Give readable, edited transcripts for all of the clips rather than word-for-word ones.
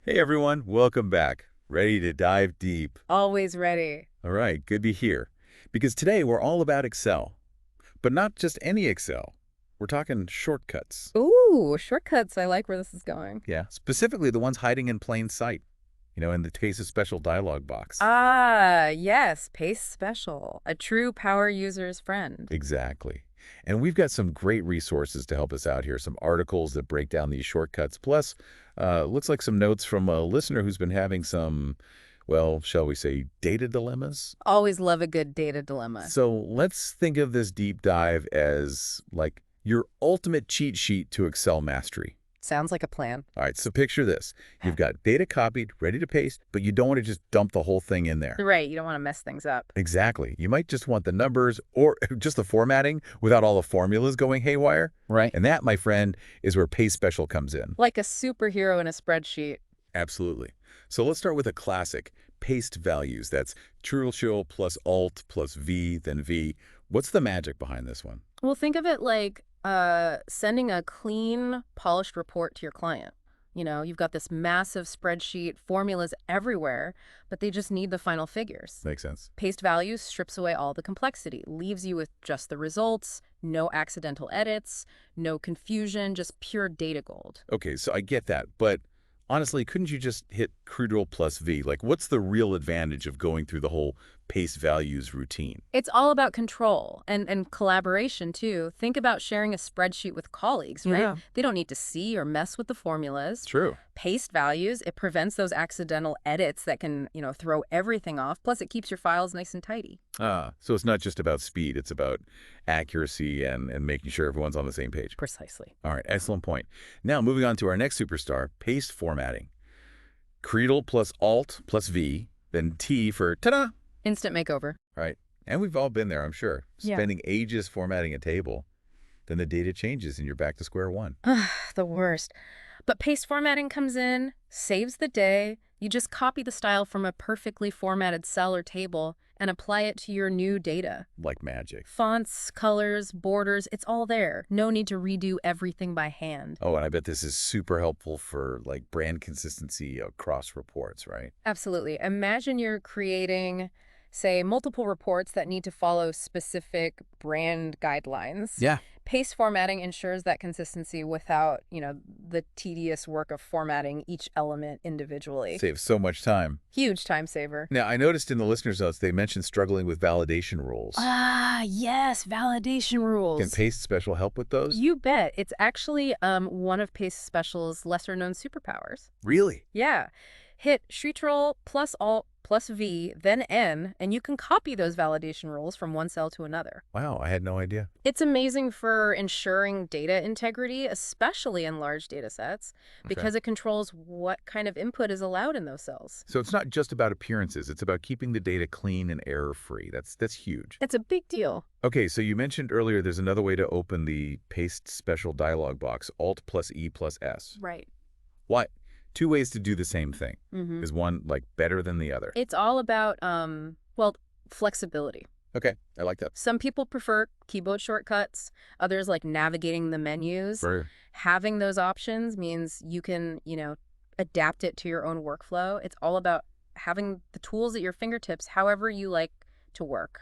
Hey everyone, welcome back. Ready to dive deep. Always ready. All right, good to hear. Because today we're all about Excel, but not just any Excel. We're talking shortcuts. Ooh, shortcuts. I like where this is going. Yeah, specifically the ones hiding in plain sight, in the case of special dialog box. Ah, yes, Paste Special, a true power user's friend. Exactly. And we've got some great resources to help us out here, some articles that break down these shortcuts, plus looks like some notes from a listener who's been having some, well, shall we say, data dilemmas? Always love a good data dilemma. So let's think of this deep dive as like your ultimate cheat sheet to Excel mastery. Sounds like a plan. All right, so picture this. You've got data copied, ready to paste, but you don't want to just dump the whole thing in there. Right, you don't want to mess things up. Exactly. You might just want the numbers or just the formatting without all the formulas going haywire. Right. And that, my friend, is where Paste Special comes in. Like a superhero in a spreadsheet. Absolutely. So let's start with a classic, paste values. That's Churchill plus Alt plus V, then V. What's the magic behind this one? Well, think of it like sending a clean, polished report to your client. You've got this massive spreadsheet, formulas everywhere, but they just need the final figures. Makes sense. Paste values strips away all the complexity, leaves you with just the results, no accidental edits, no confusion, just pure data gold. Okay, so I get that, but honestly, couldn't you just hit Ctrl plus V? Like, what's the real advantage of going through the whole paste values routine? It's all about control and collaboration, too. Think about sharing a spreadsheet with colleagues, right? Yeah. They don't need to see or mess with the formulas. True. Paste values, it prevents those accidental edits that can, throw everything off. Plus, it keeps your files nice and tidy. So it's not just about speed, it's about accuracy and making sure everyone's on the same page. Precisely. All right, excellent point. Now, moving on to our next superstar, paste formatting. Ctrl plus Alt plus V, then T for ta-da! Instant makeover. Right. And we've all been there, I'm sure. Yeah. Spending ages formatting a table, then the data changes and you're back to square one. The worst. But paste formatting comes in, saves the day. You just copy the style from a perfectly formatted cell or table and apply it to your new data. Like magic. Fonts, colors, borders, it's all there. No need to redo everything by hand. Oh, and I bet this is super helpful for like brand consistency across reports, right? Absolutely. Imagine you're creating, say, multiple reports that need to follow specific brand guidelines. Yeah. Paste formatting ensures that consistency without, the tedious work of formatting each element individually. Saves so much time. Huge time saver. Now, I noticed in the listener's notes they mentioned struggling with validation rules. Ah, yes, validation rules. Can Paste Special help with those? You bet. It's actually one of Paste Special's lesser-known superpowers. Really? Yeah. Hit Ctrl plus Alt plus V, then N, and you can copy those validation rules from one cell to another. Wow, I had no idea. It's amazing for ensuring data integrity, especially in large data sets, because it controls what kind of input is allowed in those cells. So it's not just about appearances, it's about keeping the data clean and error-free. That's huge. It's a big deal. Okay, so you mentioned earlier there's another way to open the Paste Special dialog box, Alt plus E plus S. Right. Why? Two ways to do the same thing. Mm-hmm. Is one like better than the other? It's all about, flexibility. Okay, I like that. Some people prefer keyboard shortcuts. Others like navigating the menus. Right. Having those options means you can, adapt it to your own workflow. It's all about having the tools at your fingertips, however you like to work.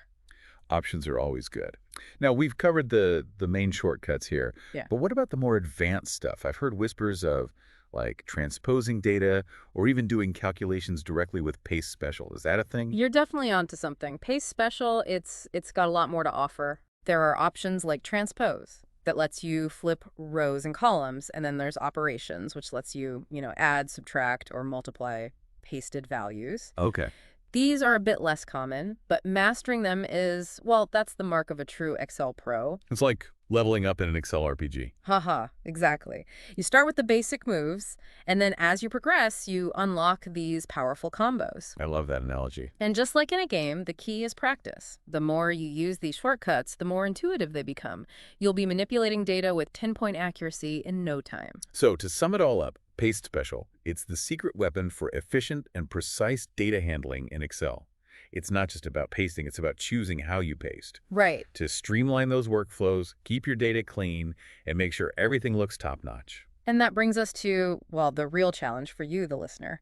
Options are always good. Now, we've covered the main shortcuts here. Yeah. But what about the more advanced stuff? I've heard whispers of like transposing data or even doing calculations directly with Paste Special. Is that a thing? You're definitely onto something. Paste Special, it's got a lot more to offer. There are options like transpose that lets you flip rows and columns, and then there's operations, which lets you, add, subtract, or multiply pasted values. Okay. These are a bit less common, but mastering them is, that's the mark of a true Excel pro. It's like leveling up in an Excel RPG. Haha, exactly. You start with the basic moves, and then as you progress, you unlock these powerful combos. I love that analogy. And just like in a game, the key is practice. The more you use these shortcuts, the more intuitive they become. You'll be manipulating data with 10-point accuracy in no time. So to sum it all up, Paste Special, it's the secret weapon for efficient and precise data handling in Excel. It's not just about pasting, it's about choosing how you paste. Right. To streamline those workflows, keep your data clean, and make sure everything looks top-notch. And that brings us to, well, the real challenge for you, the listener.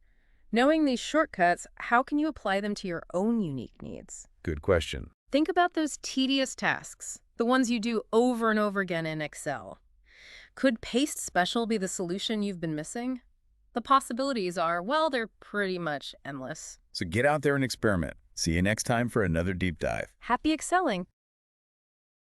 Knowing these shortcuts, how can you apply them to your own unique needs? Good question. Think about those tedious tasks, the ones you do over and over again in Excel. Could Paste Special be the solution you've been missing? The possibilities are, well, they're pretty much endless. So get out there and experiment. See you next time for another deep dive. Happy excelling!